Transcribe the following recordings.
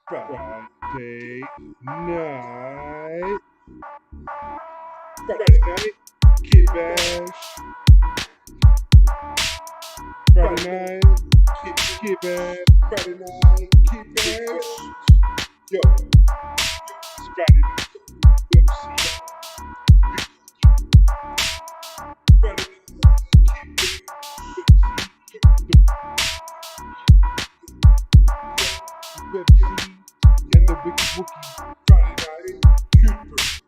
Friday night. Friday night, KitBash. Friday night, KitBash. Friday night, KitBash. Yo, it's Friday night. UFC. Friday night, UFC. And the Wicked Wookie. Friday night, KitBash.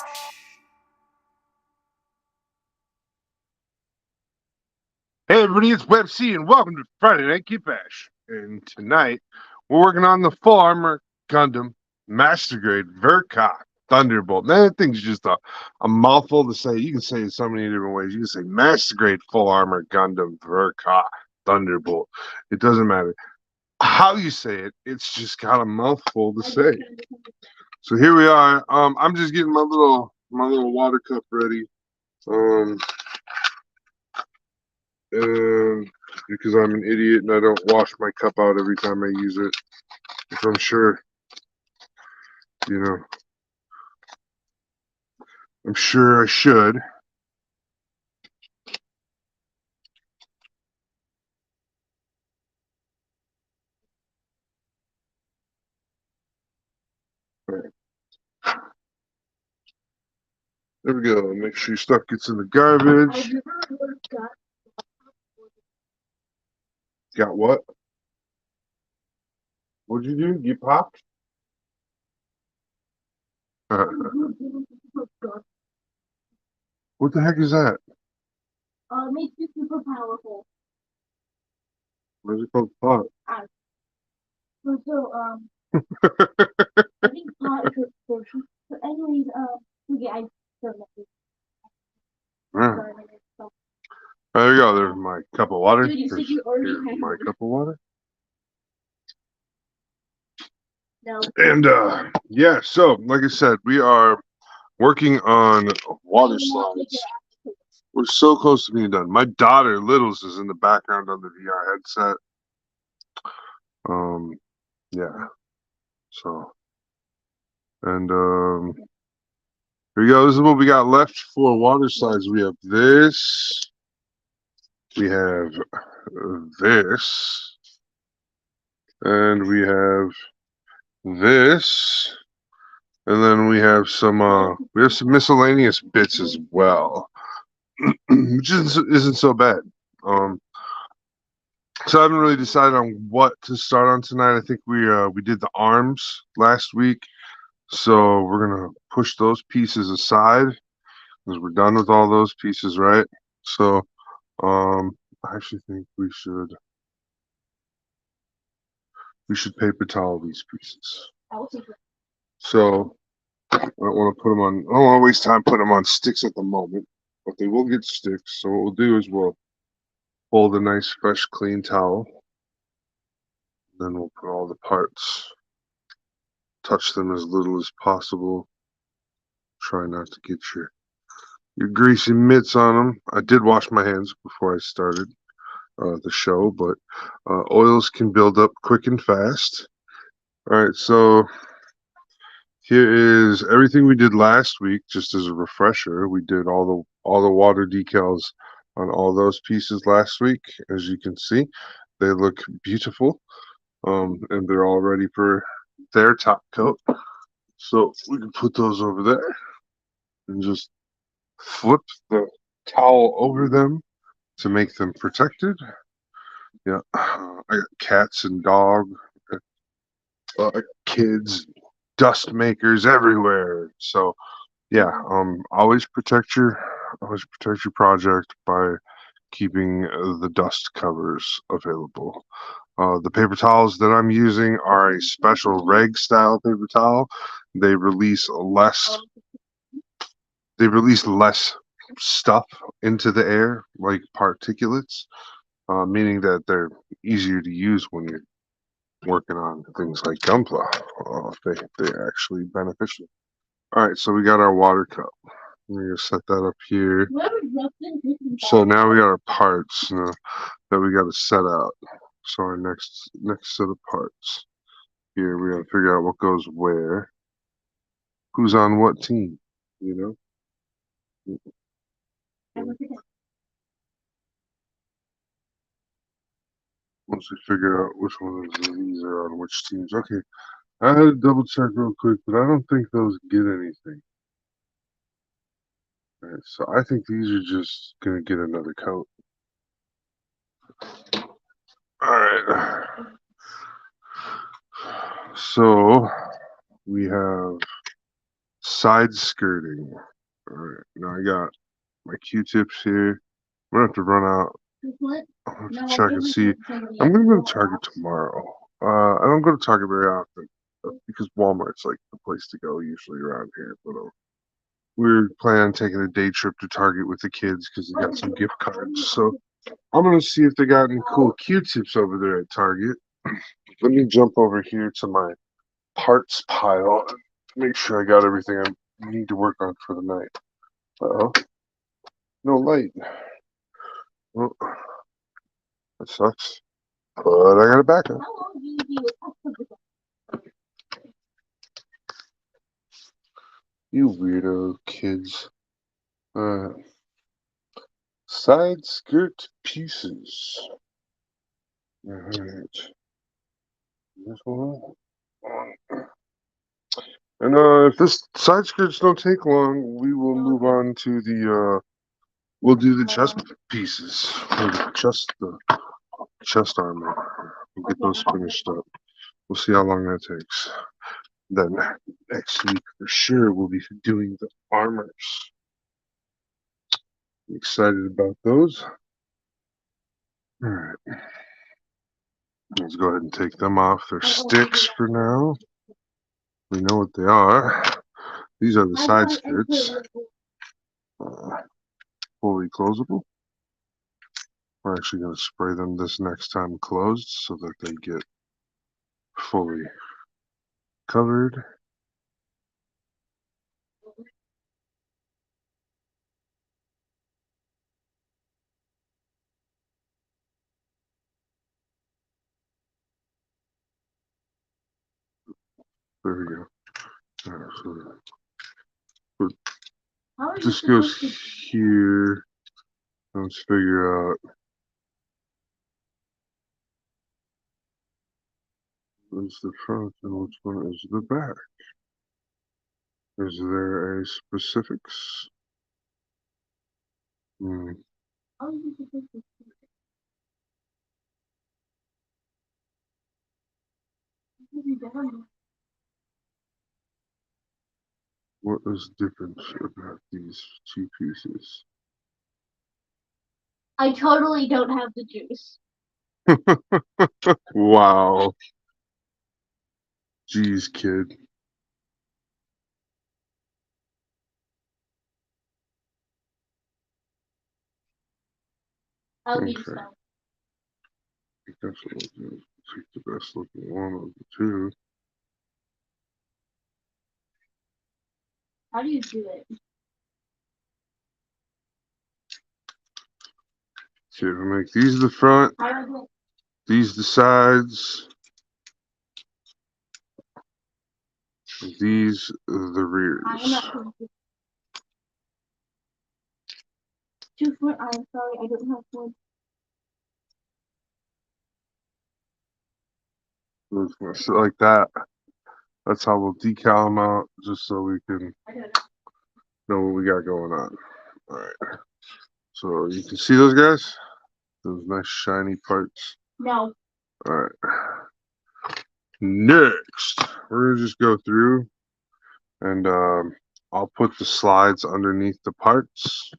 Hey everybody, it's Web C and welcome to Friday Night KitBash. And tonight we're working on the full armor Gundam Master Grade Verka Thunderbolt. Now that thing's just a mouthful to say. You can say it so many different ways. You can say Master Grade Full Armor Gundam Verka Thunderbolt. It doesn't matter how you say it. It's just got a mouthful to say. So here we are. I'm just getting my little water cup ready. And because I'm an idiot and I don't wash my cup out every time I use it, which I'm sure, I'm sure I should. Right. There we go. Make sure your stuff gets in the garbage. Got what? What'd you do? You popped? What the heck is that? Makes you super powerful. What is it called? Pot. So, I think pot is a portion. But anyways, yeah, I don't know. There you go. There's my cup of water. Dude, you said you already had my one. cup of water. No. And yeah, so like I said, we are working on water slides. We're so close to being done. My daughter Littles is in the background on the VR headset. Yeah. So, and here we go. This is what we got left for water slides. We have this. We have this, and we have this, and then we have some miscellaneous bits as well, which isn't so bad. So I haven't really decided on what to start on tonight. I think we did the arms last week, so we're gonna push those pieces aside because we're done with all those pieces, right? So I actually think we should paper towel these pieces. So I don't want to put them on. I don't want to waste time putting them on sticks at the moment, but they will get sticks. So what we'll do is we'll hold a nice, fresh, clean towel. Then we'll put all the parts, touch them as little as possible. Try not to get your greasy mitts on them. I did wash my hands before I started the show, but oils can build up quick and fast. All right, so here is everything we did last week, just as a refresher. We did all the water decals on all those pieces last week. As you can see, they look beautiful, and they're all ready for their top coat. So we can put those over there and just flip the towel over them to make them protected. Yeah, I got cats and dog, kids, dust makers everywhere. So yeah, always protect your project by keeping the dust covers available. The paper towels that I'm using are a special reg style paper towel. They release less stuff into the air, like particulates, meaning that they're easier to use when you're working on things like Gunpla. They're actually beneficial. All right, so we got our water cup. We're gonna set that up here. So now we got our parts that we got to set out. So our next set of parts. Here we gotta figure out what goes where. Who's on what team, you know? Once we figure out which one of these are on which teams. Okay, I had to double check real quick, but I don't think those get anything. All right, so I think these are just gonna get another coat. All right. So we have side skirting. All right, now I got my Q-tips here. I'm gonna have to run out. I'll have to check and see. I'm gonna go to Target tomorrow. I don't go to Target very often because Walmart's like the place to go usually around here. But we're planning on taking a day trip to Target with the kids because they got some gift cards. So I'm gonna see if they got any cool Q-tips over there at Target. Let me jump over here to my parts pile and make sure I got everything I need to work on for the night. Uh-oh. No light. Well, that sucks. But I got a backup. You weirdo kids. Side skirt pieces. Alright. This one. And if this side skirts don't take long, we will move on to the we'll do the chest pieces. Or the chest armor. We'll get those finished up. We'll see how long that takes. Then next week for sure we'll be doing the armors. Excited about those. Alright. Let's go ahead and take them off their sticks for now. We know what they are. These are the side skirts. Fully closable. We're actually going to spray them this next time closed so that they get fully covered. There we go. So this goes here. Let's figure out what's the front and which one is the back. Is there a specifics? What is different about these two pieces? I totally don't have the juice. Wow. Jeez, kid. I'll be Okay. so. I think that's what we'll do. Take the best looking one of the two. How do you do it? Okay, we'll make these the front, these the sides, these the rears. I'm not 2 foot. I'm sorry, I don't have wood. We're just gonna sit like that. That's how we'll decal them out, just so we can know what we got going on. All right. So you can see those guys, those nice shiny parts. No. All right. Next, we're gonna just go through, and I'll put the slides underneath the parts,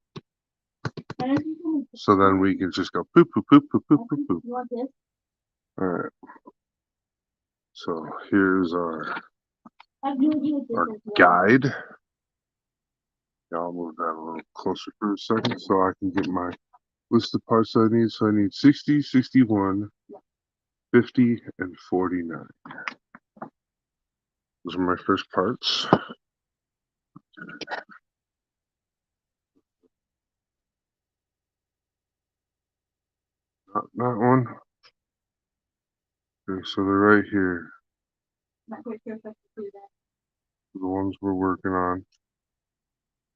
so then we can just go poop, poop, poop, poop, poop, poop, poop. You want this? All right. So here's our guide. Yeah, I'll move that a little closer for a second so I can get my list of parts I need. So I need 60, 61, 50, and 49. Those are my first parts. Not that one. Okay, so they're right here. Not quite sure if I can do that. The ones we're working on.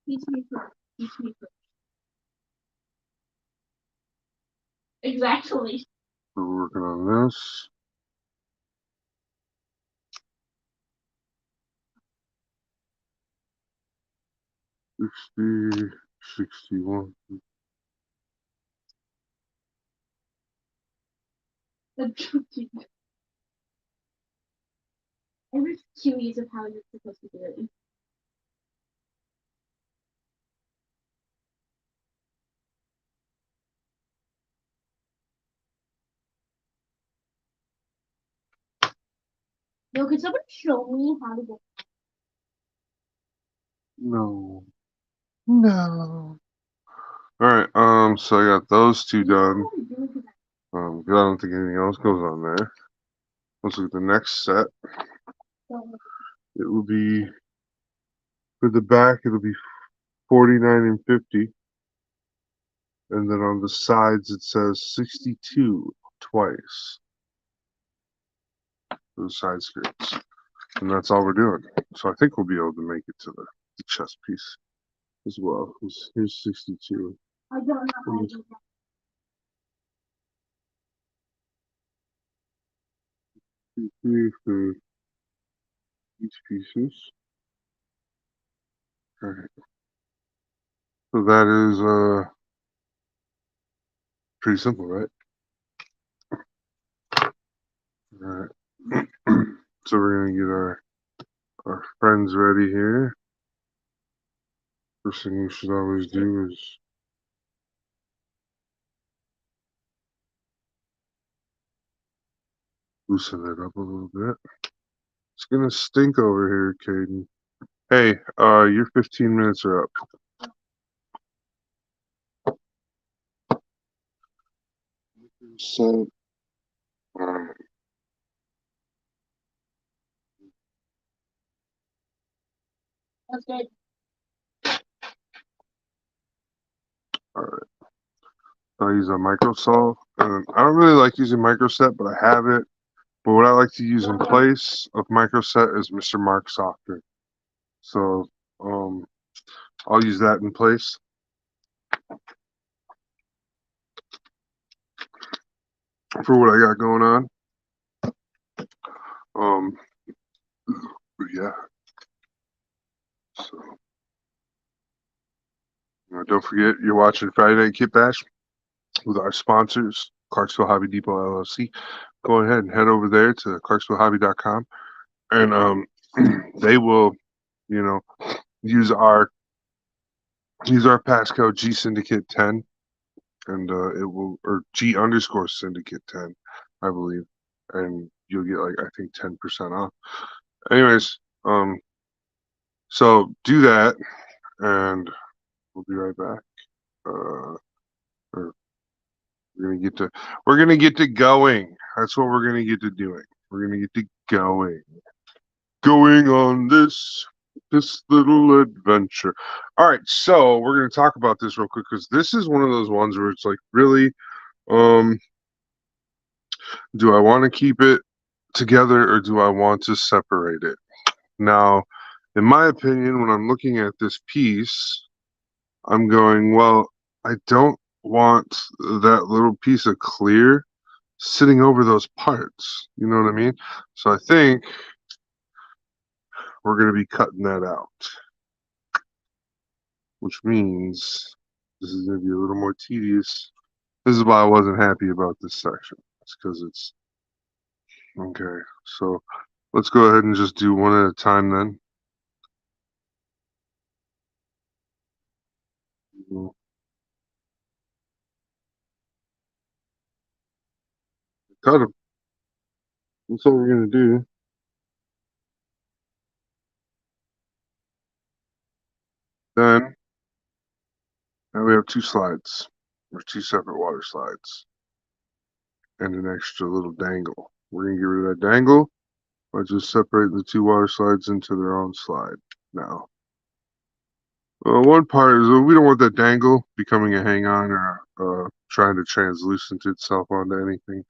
Teach me first. Teach me first. Exactly. We're working on this. $60, $61. That's so cute. I'm just curious of how you're supposed to do it. No, could someone show me how to do it? No. No. Alright, so I got those two done. 'Cause I don't think anything else goes on there. Let's look at the next set. It will be, for the back, it'll be 49 and 50. And then on the sides, it says 62 twice. Those side skirts. And that's all we're doing. So I think we'll be able to make it to the chest piece as well. Here's 62. I don't know how to do that. Three for each pieces. Alright. So that is pretty simple, right? Alright. So we're gonna get our friends ready here. First thing we should always do is loosen it up a little bit. It's gonna stink over here, Caden. Hey, your 15 minutes are up. So, That's good. alright. I use a micro saw. And I don't really like using microset, but I have it. But what I like to use in place of microset is Mr. Mark Softer. So, I'll use that in place. For what I got going on. But yeah. So, don't forget, you're watching Fridaynight KitBash with our sponsors, Clarksville Hobby Depot LLC. Go ahead and head over there to clarksvillehobby.com, and they will, use our passcode G Syndicate 10, and it will, or G underscore Syndicate 10, I believe, and you'll get like I think 10% off. Anyways, so do that, and we'll be right back. Or we're gonna get to going. That's what we're gonna get to doing. We're gonna get to going on this little adventure. All right, so we're gonna talk about this real quick because this is one of those ones where it's like, really, do I want to keep it together or do I want to separate it? Now, in my opinion, when I'm looking at this piece, I'm going, well, I don't want that little piece of clear sitting over those parts. You know what I mean? So I think we're going to be cutting that out, which means this is going to be a little more tedious. This is why I wasn't happy about this section. It's because it's okay. So let's go ahead and just do one at a time then. Cut them. That's what we're going to do. Then, now we have two slides. There's two separate water slides and an extra little dangle. We're going to get rid of that dangle by just separating the two water slides into their own slide. Now, one part is we don't want that dangle becoming a hang-on or trying to translucent itself onto anything.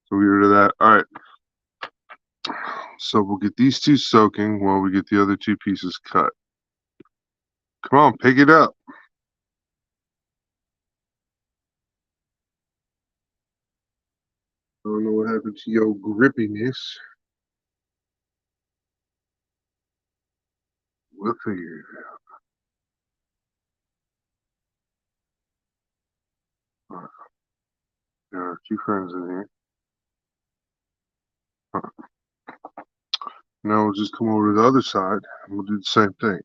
So we get rid of that. All right. So we'll get these two soaking while we get the other two pieces cut. Come on, pick it up. I don't know what happened to your grippiness. We'll figure it out. All right. There are a few friends in here. All right. Now we'll just come over to the other side and we'll do the same thing.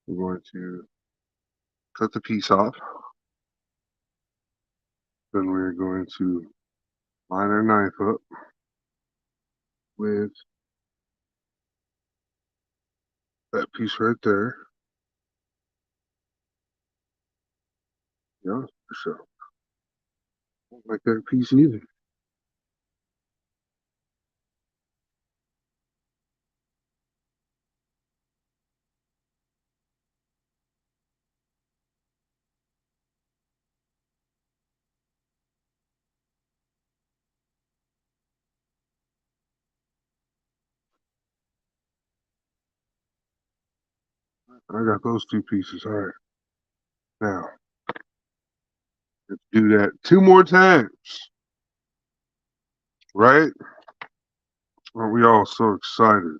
We're going to cut the piece off. Then we're going to line our knife up with that piece right there. Yeah, for sure. Won't make that piece either. I got those two pieces. All right. Now, let's do that 2 more times. Right? Aren't we all so excited?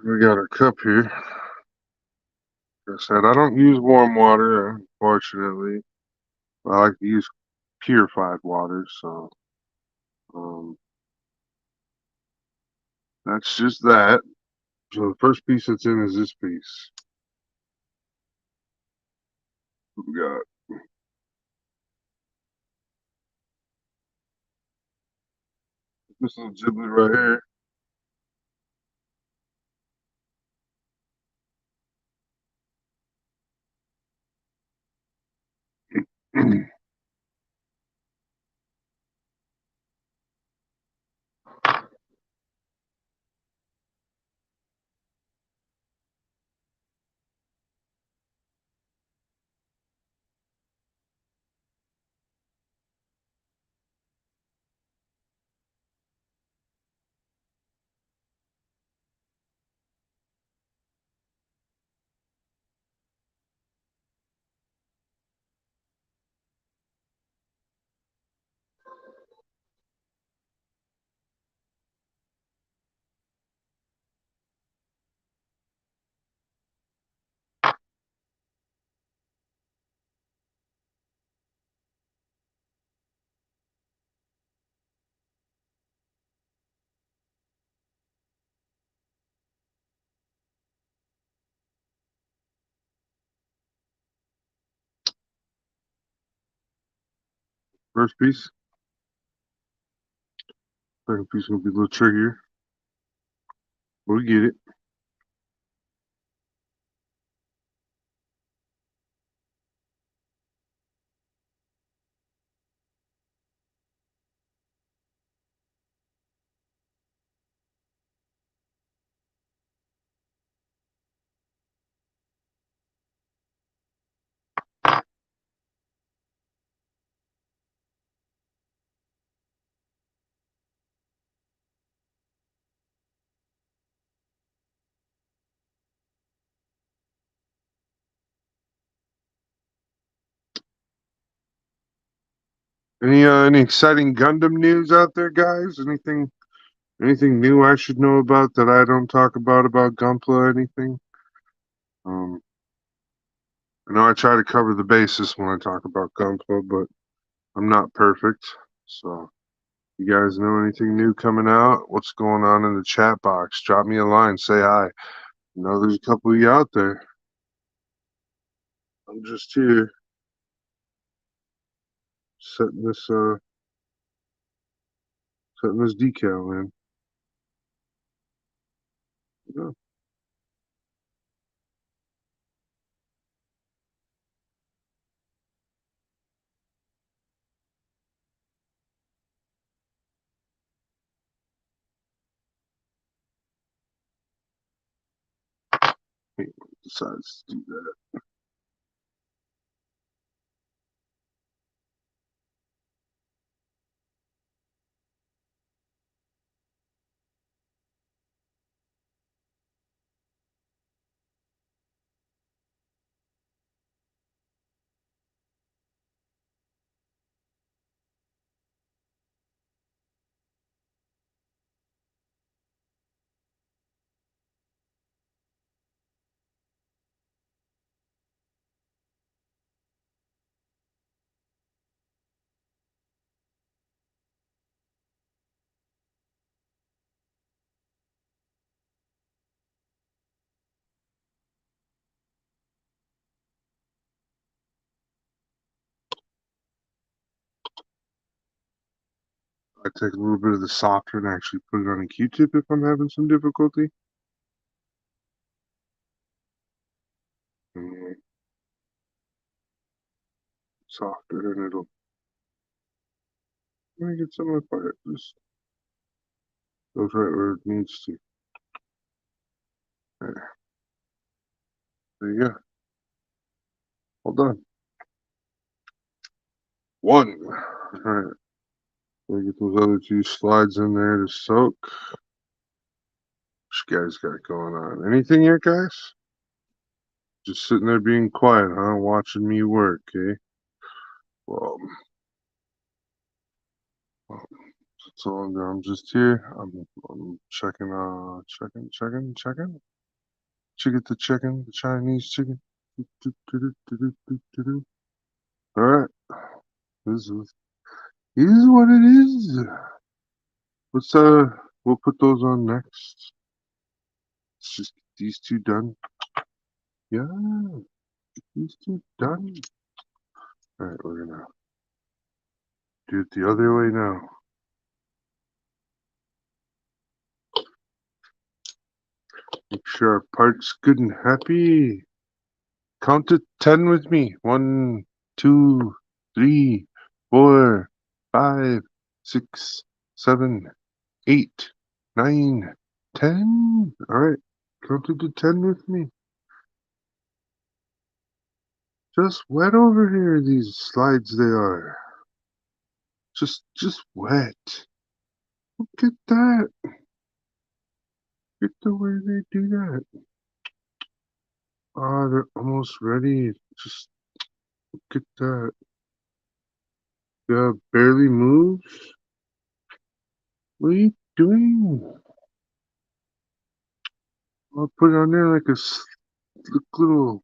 We got our cup here. Like I said, I don't use warm water, unfortunately. I like to use purified water, so um, that's just that. So the first piece that's in is this piece. What we got this little giblet right here. First piece. Second piece will be a little trickier. We'll get it. Any exciting Gundam news out there, guys? Anything new I should know about that I don't talk about Gunpla? Anything? Um, I know I try to cover the basis when I talk about Gunpla, but I'm not perfect. So, you guys know anything new coming out? What's going on in the chat box? Drop me a line. Say hi. I know there's a couple of you out there. I'm just here setting this decal in. Yeah. He decides to do that. I take a little bit of the softer and actually put it on a Q-tip if I'm having some difficulty. And softer, and it'll. Let me get some of my fire. Just goes right where it needs to. There you go. All done. One. All right. We'll get those other two slides in there to soak. What you guys got going on? Anything yet, guys? Just sitting there being quiet, huh? Watching me work, eh? Well, that's all I'm doing. I'm just here. I'm checking, checking. Chicken the chicken, the Chinese chicken. All right. This is what it is. Let's we'll put those on next. Let's just get these two done. Yeah, these two done. All right, we're gonna do it the other way now. Make sure our part's good and happy. Count to 10 with me. 1, 2, 3, 4, 5, 6, 7, 8, 9, 10. All right, count to 10 with me. Just wet over here, these slides they are. Just wet. Look at that. Look at the way they do that. Ah, they're almost ready. Just look at that. Yeah, barely moves. What are you doing? I'll put it on there like a little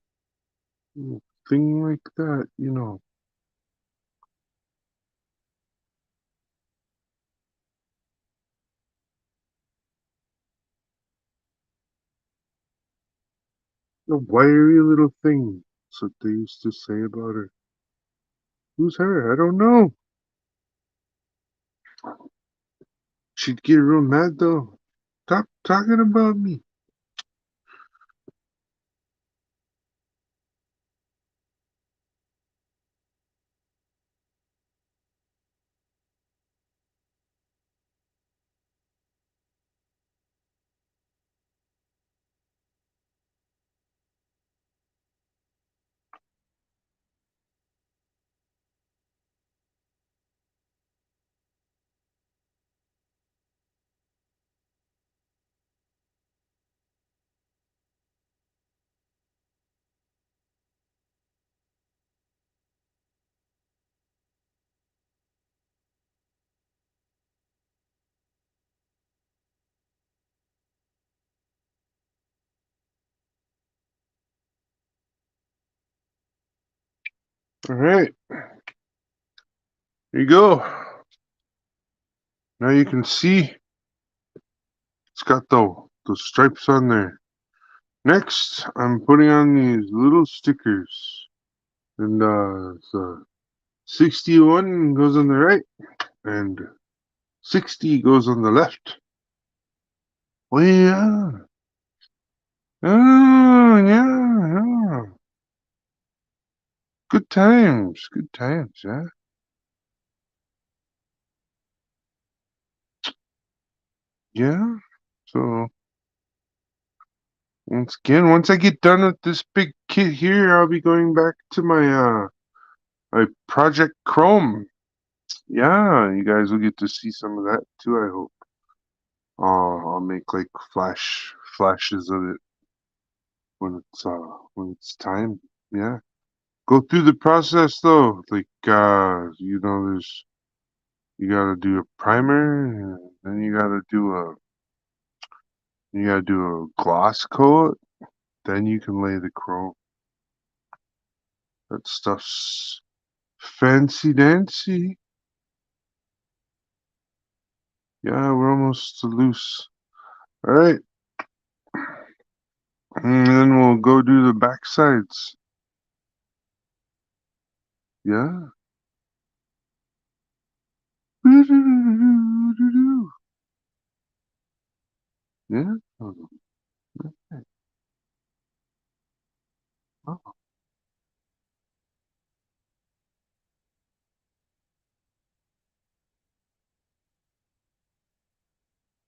thing like that, you know. A wiry little thing. That's what they used to say about her. Who's her? I don't know. She'd get real mad though. Stop talking about me. All right. There you go. Now you can see it's got those stripes on there. Next, I'm putting on these little stickers. And so 61 goes on the right and 60 goes on the left. Oh yeah. Oh yeah, yeah. Good times, yeah. Yeah. So once I get done with this big kit here, I'll be going back to my Project Chrome. Yeah, you guys will get to see some of that too, I hope. I'll make like flashes of it when it's time. Yeah. Go through the process though. Like you gotta do a primer, and then you gotta do a gloss coat, then you can lay the chrome. That stuff's fancy dancy. Yeah, we're almost loose. Alright. And then we'll go do the back sides. Yeah.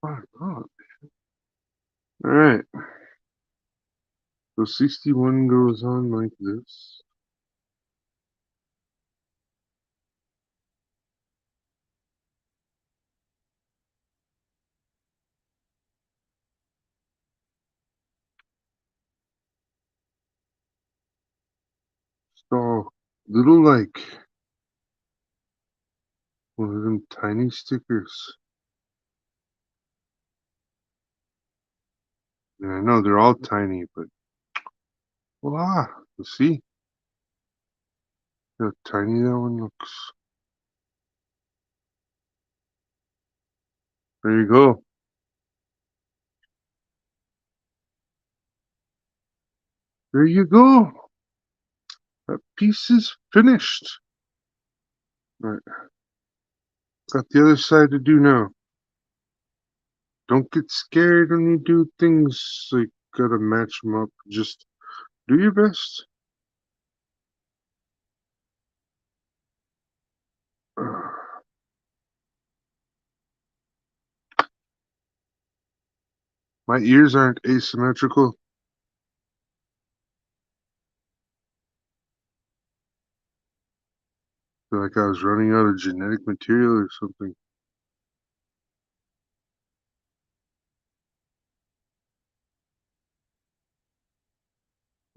Fuck off. Alright. So 61 goes on like this. So little like one of them tiny stickers. And I know they're all tiny, but voila, you see how tiny that one looks. There you go. There you go. That piece is finished. Right. Got the other side to do now. Don't get scared when you do things like gotta match them up. Just do your best. My ears aren't asymmetrical. Feel like I was running out of genetic material or something.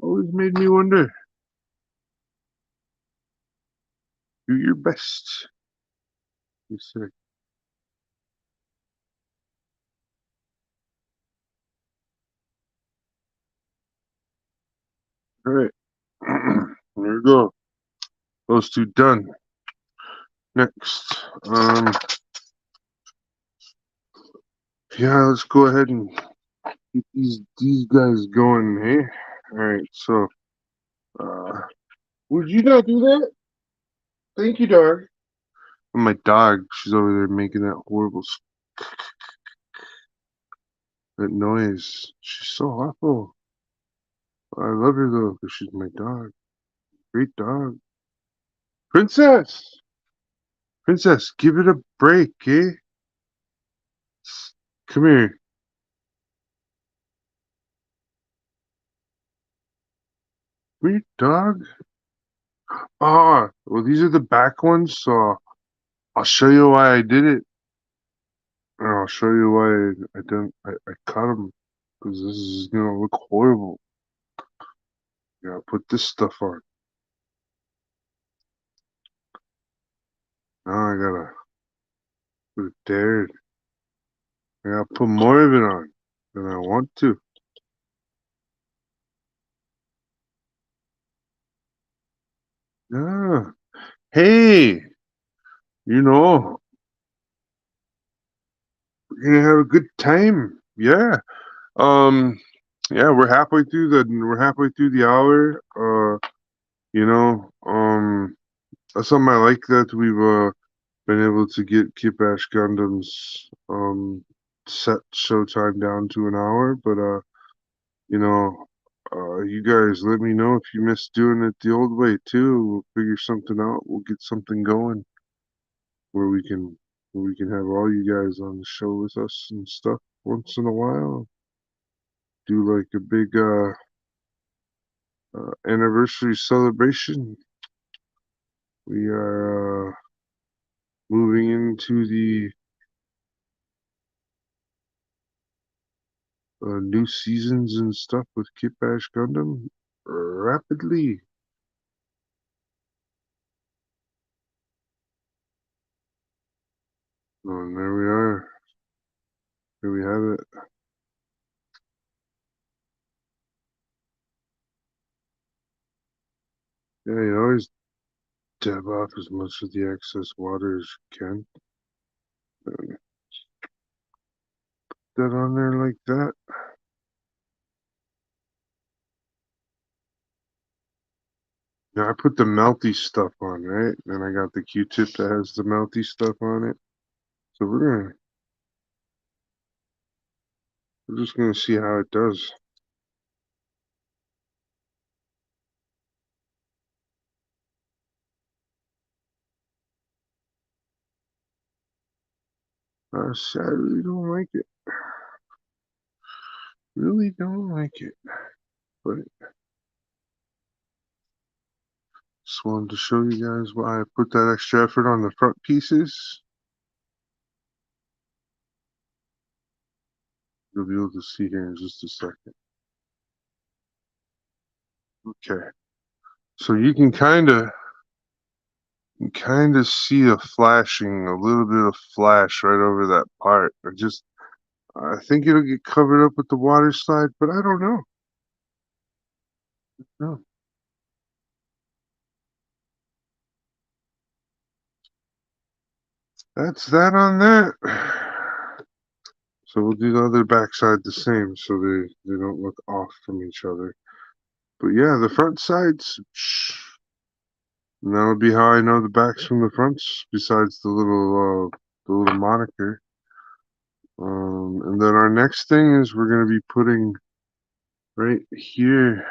Always made me wonder. Do your best. You say. All right. There we go. Those two done. Next. Yeah, let's go ahead and get these guys going, hey? Alright, so would you not do that? Thank you, dog. My dog, she's over there making that horrible that noise. She's so awful. I love her though, because she's my dog. Great dog. Princess! Princess, give it a break, eh? Come here. Come here, dog. Ah, well, these are the back ones, so I'll show you why I did it. And I'll show you why I cut them. Because this is gonna look horrible. Yeah, put this stuff on. Now I gotta put it there. I gotta put more of it on than I want to. Yeah. Hey, you know, we're gonna have a good time. Yeah. Um, yeah, we're halfway through the hour. You know, that's something I like that we've been able to get KitBash Gundam's set showtime down to an hour, but you know, you guys let me know if you miss doing it the old way too. We'll figure something out. We'll get something going where we can have all you guys on the show with us and stuff once in a while. Do like a big anniversary celebration. We are moving into the new seasons and stuff with KitBash Gundam rapidly. And there we are. Here we have it. Yeah, you always dab off as much of the excess water as you can. And that on there like that. Now I put the melty stuff on, right? Then I got the Q-tip that has the melty stuff on it. So we're just gonna see how it does. I really don't like it. Really don't like it. But just wanted to show you guys why I put that extra effort on the front pieces. You'll be able to see here in just a second. Okay. So you can kind of see a flashing, a little bit of flash right over that part. I think it'll get covered up with the water slide, but I don't know. No. That's that on that. So we'll do the other backside the same so they don't look off from each other. But yeah, the front sides, and that'll be how I know the backs from the fronts, besides the little moniker. And then our next thing is we're gonna be putting right here.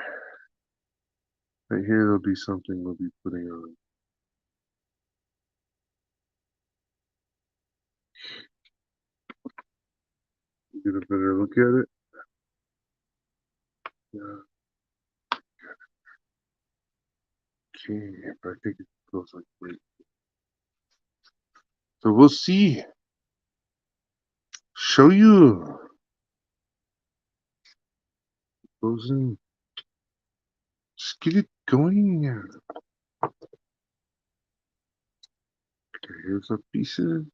Right here there'll be something we'll be putting on. Get a better look at it. Yeah. Okay, but I think it goes like right. So we'll see. Show you. Goes in. Just get it going. Okay, here's our pieces.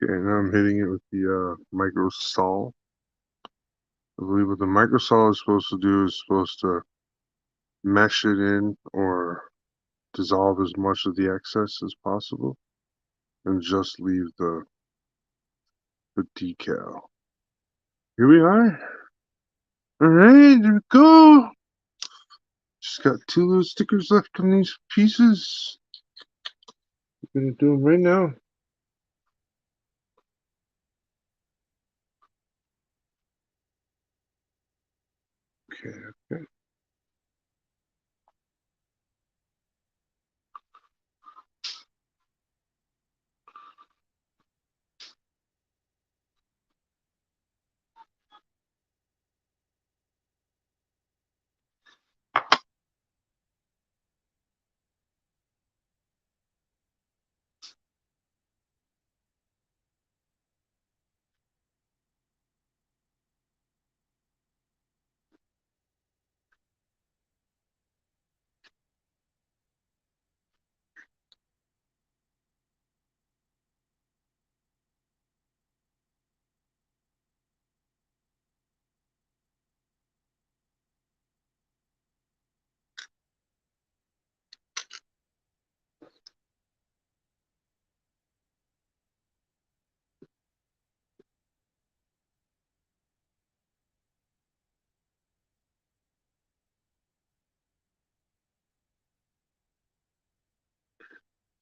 Okay, now I'm hitting it with the micro saw. I believe what the micro saw is supposed to do is supposed to mesh it in or dissolve as much of the excess as possible and just leave the decal. Here we are. All right, there we go. Just got 2 little stickers left on these pieces. I'm gonna do them right now. Okay, okay.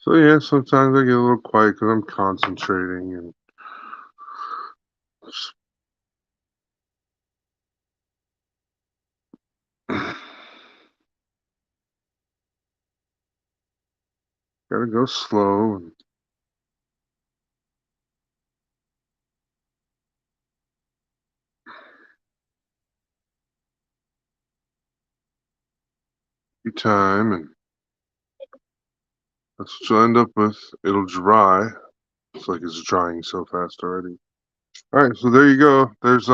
So yeah, sometimes I get a little quiet because I'm concentrating and gotta go slow and be time and That's what you'll end up with. It'll dry. It's like it's drying so fast already. All right, so there you go. There's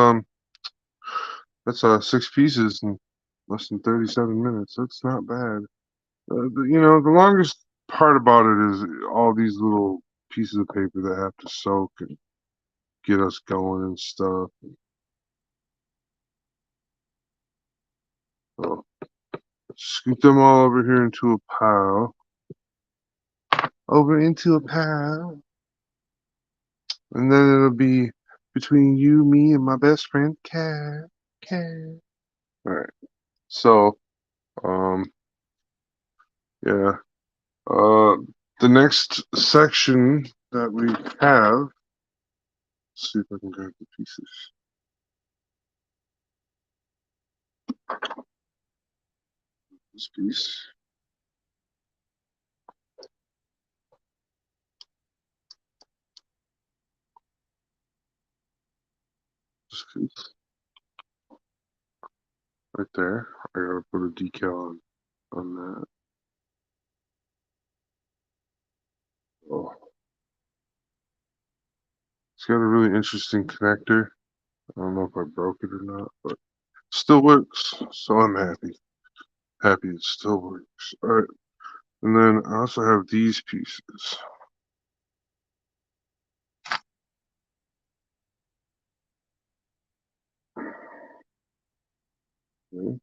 that's 6 pieces in less than 37 minutes. That's not bad. The longest part about it is all these little pieces of paper that have to soak and get us going and stuff. So scoot them all over here into a pile. Over into a pile. And then it'll be between you, me, and my best friend, Cat. Cat. Alright. So, yeah. The next section that we have, let's see if I can grab the pieces. This piece. This piece. Right there. I gotta put a decal on that. Oh. It's got a really interesting connector. I don't know if I broke it or not, but it still works. So I'm happy. Happy it still works. Alright. And then I also have these pieces. Okay.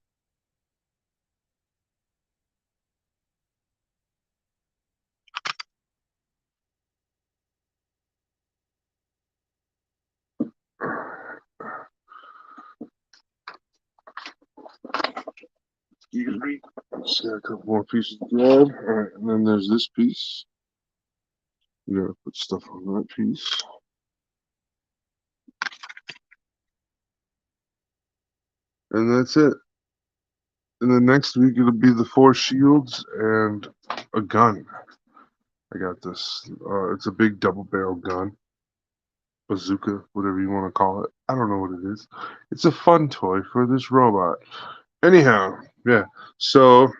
Excuse me. Just got a couple more pieces to grab. Alright, and then there's this piece. You gotta put stuff on that piece. And that's it. And then next week it'll be the 4 shields and a gun. I got this. It's a big double barrel gun. Bazooka, whatever you want to call it. I don't know what it is. It's a fun toy for this robot. Anyhow, yeah. So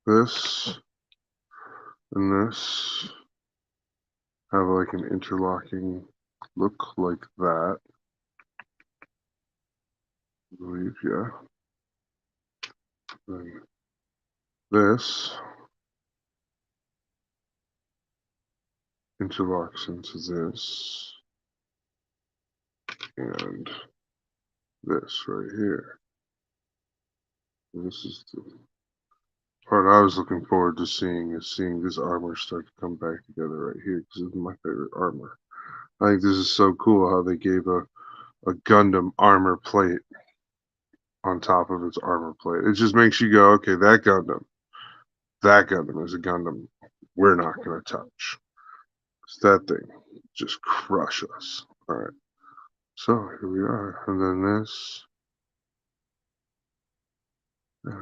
this and this have like an interlocking look like that. I believe, yeah. Then this interlocks into this and this right here. This is the part I was looking forward to seeing, is seeing this armor start to come back together right here, because this is my favorite armor. I think this is so cool how they gave a Gundam armor plate on top of its armor plate. It just makes you go, okay, that Gundam is a Gundam we're not going to touch. It's that thing just crush us. All right. So here we are. And then this. Yeah.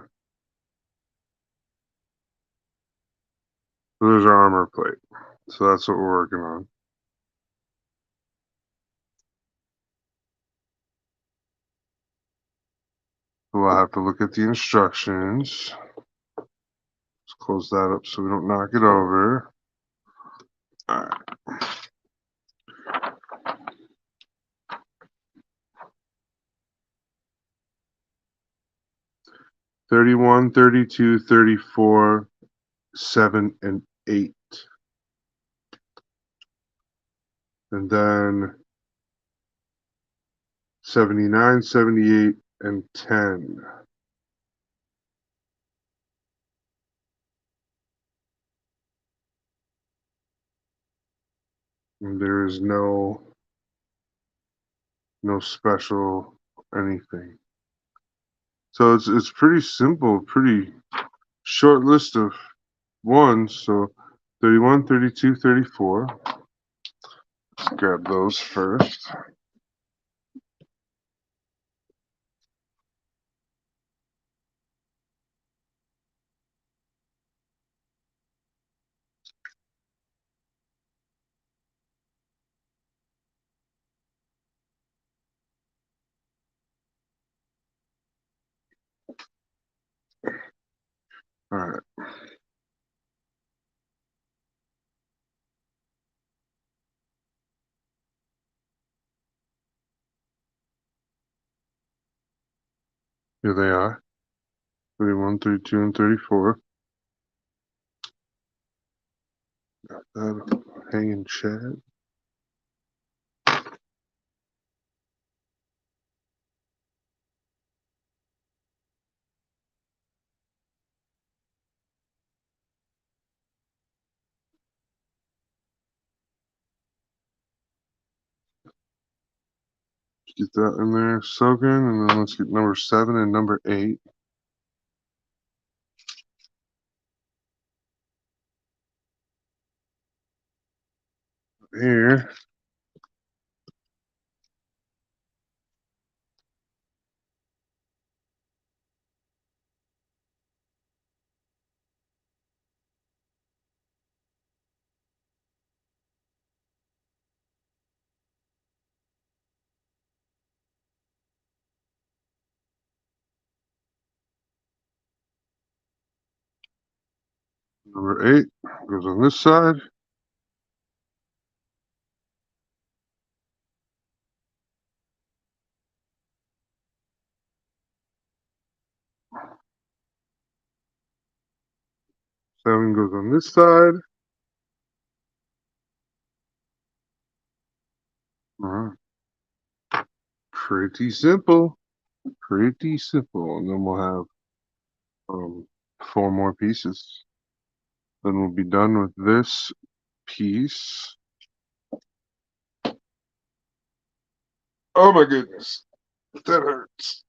So there's our armor plate. So that's what we're working on. We'll have to look at the instructions. Let's close that up so we don't knock it over. All right. 31, 32, 34, 7, and 8. And then 79, 78, and 10. And there is no special anything. So it's pretty simple, pretty short list of ones. So 31, 32, 34. Let's grab those first. All right. Here they are. 31, 32, and 34. Got that hanging Chad. Get that in there soaking, and then let's get number 7 and number 8. Here. Number 8 goes on this side. Seven goes on this side. All right. Pretty simple. Pretty simple. And then we'll have 4 more pieces. Then we'll be done with this piece. Oh my goodness. That hurts.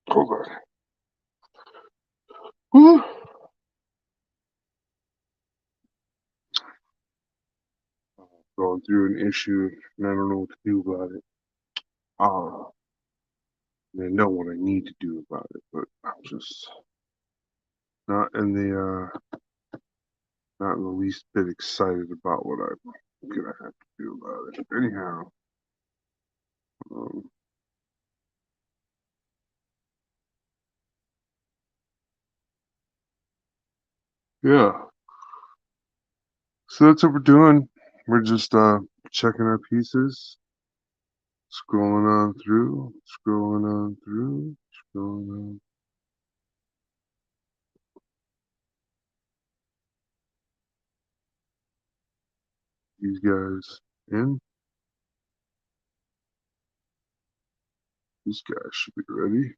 Hold on. Whew. Going through an issue and I don't know what to do about it. I know what I need to do about it, but I'm just not in the not in the least bit excited about what I'm gonna have to do about it. Anyhow, um, yeah. So that's what we're doing. We're just checking our pieces, scrolling on through, scrolling on through, scrolling on. These guys in. These guys should be ready.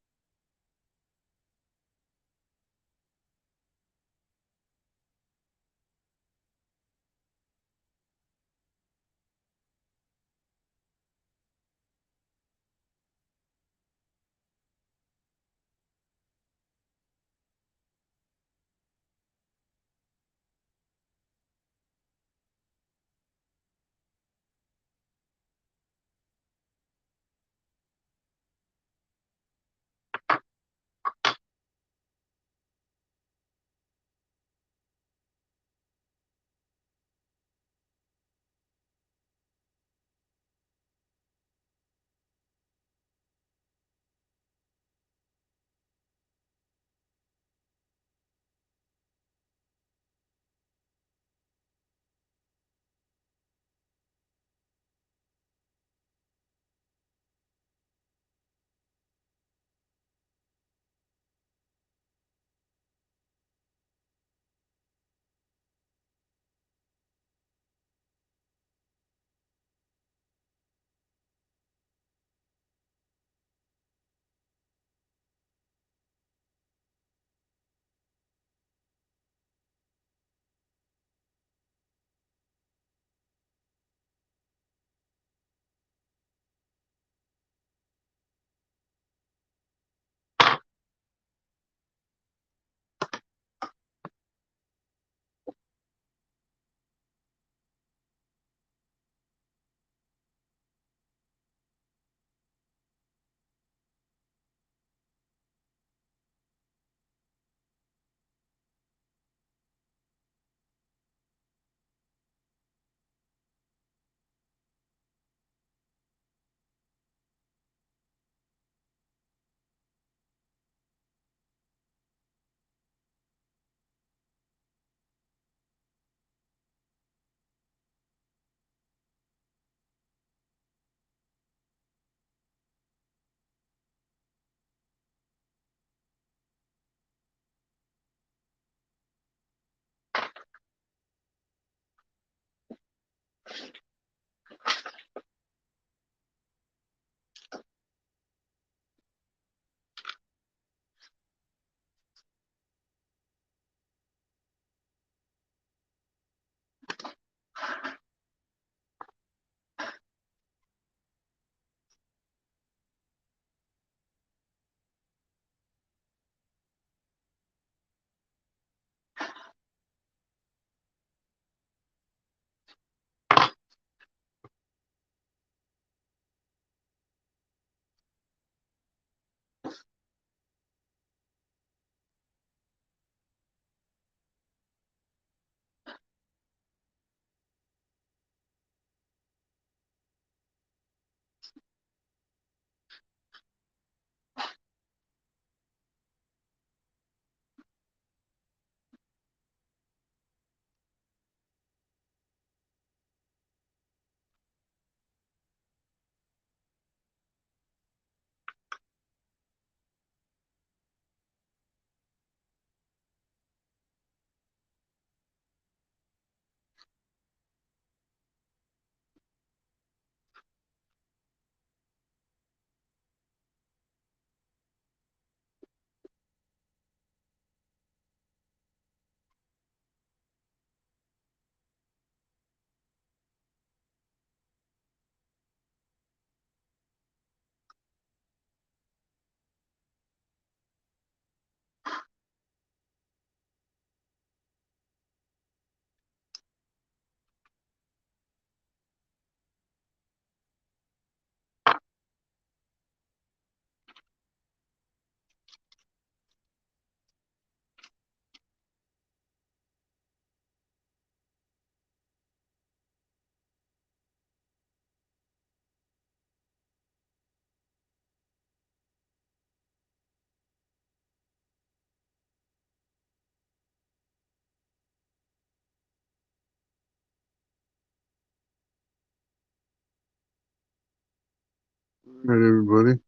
All right, everybody.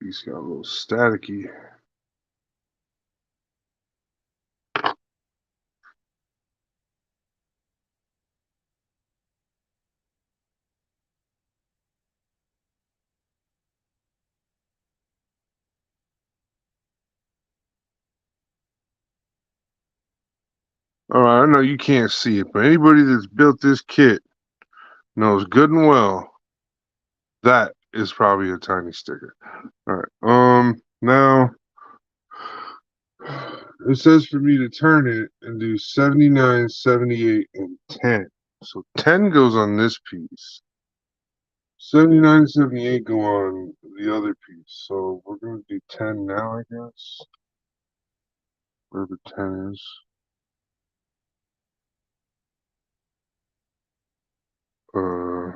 He's got a little staticky. All right, I know you can't see it, but anybody that's built this kit knows good and well that is probably a tiny sticker. All right. Now it says for me to turn it and do 79, 78, and 10. So 10 goes on this piece. 79 and 78 go on the other piece. So we're going to do 10 now, I guess. Wherever 10 is. Uh,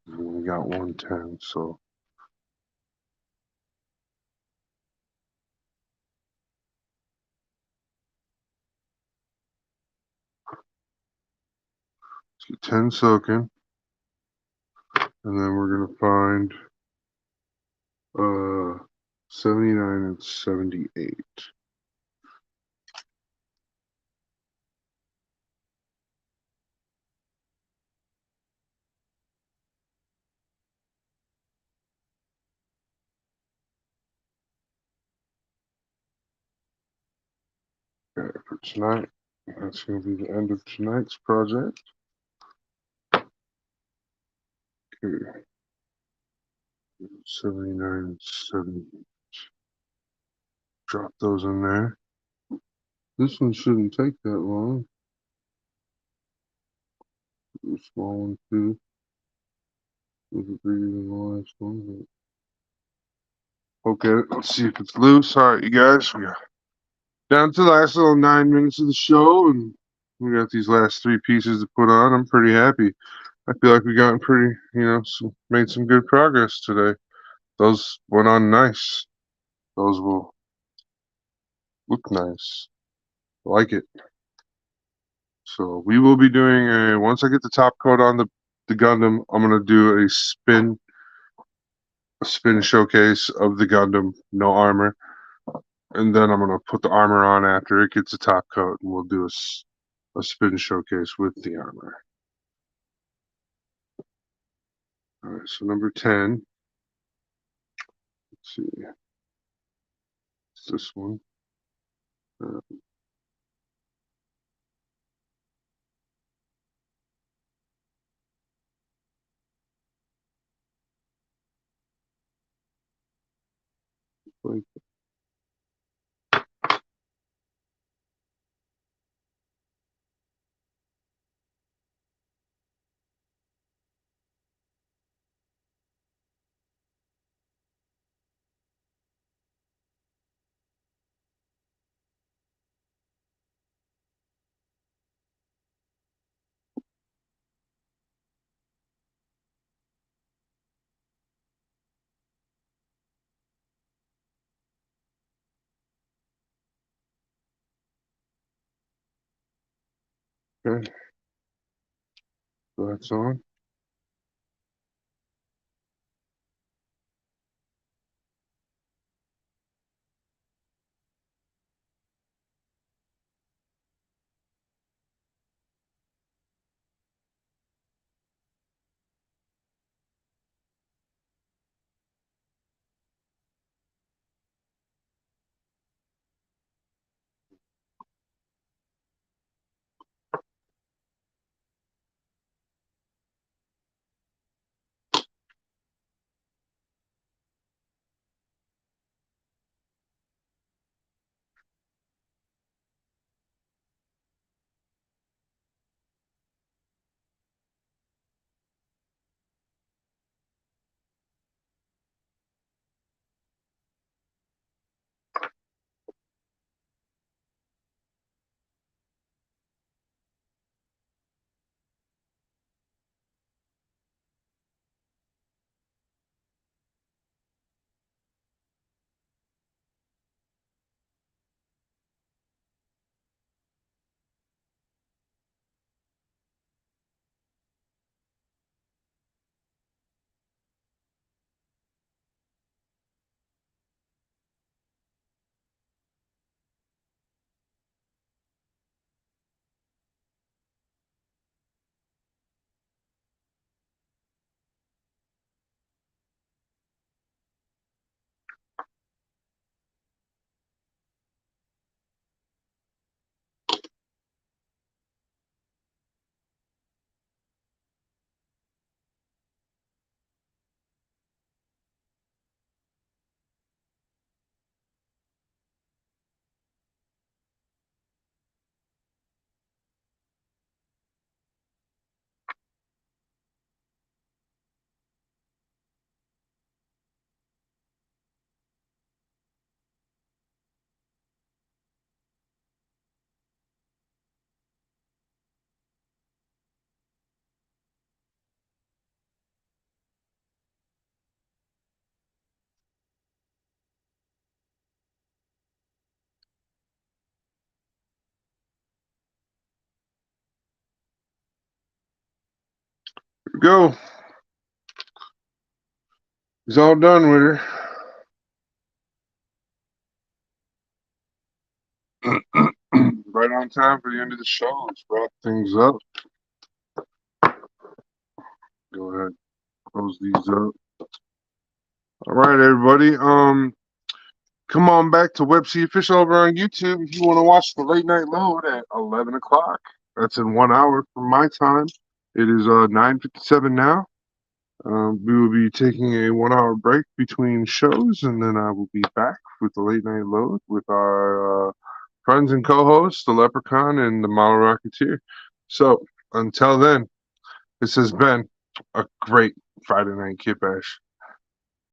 we got 110, so. Let's get 10 soaking. And then we're going to find 79 and 78. Okay, for tonight, that's going to be the end of tonight's project. Okay. 79 and 78. Drop those in there. This one shouldn't take that long. The small one too. Was it bigger than the last one? Okay, let's see if it's loose. All right, you guys. Down to the last little 9 minutes of the show, and we got these last three pieces to put on. I'm pretty happy. I feel like we gotten pretty, made some good progress today. Those went on nice. Those will look nice. Like it. So we will be doing once I get the top coat on the Gundam, I'm gonna do a spin showcase of the Gundam, no armor. And then I'm gonna put the armor on after it gets a top coat, and we'll do a spin showcase with the armor. All right, so number 10. Let's see. It's this one. Uh, like, okay, so that's on. Here we go. He's all done with her. Right on time for the end of the show. Let's wrap things up. Go ahead, close these up. All right, everybody. Come on back to Webc Official over on YouTube if you want to watch the late night load at 11 o'clock. That's in 1 hour from my time. It is 9:57 now. We will be taking a 1 hour break between shows, and then I will be back with the late night load with our friends and co-hosts, the Leprechaun and the Model Rocketeer. So until then, this has been a great Friday Night KitBash.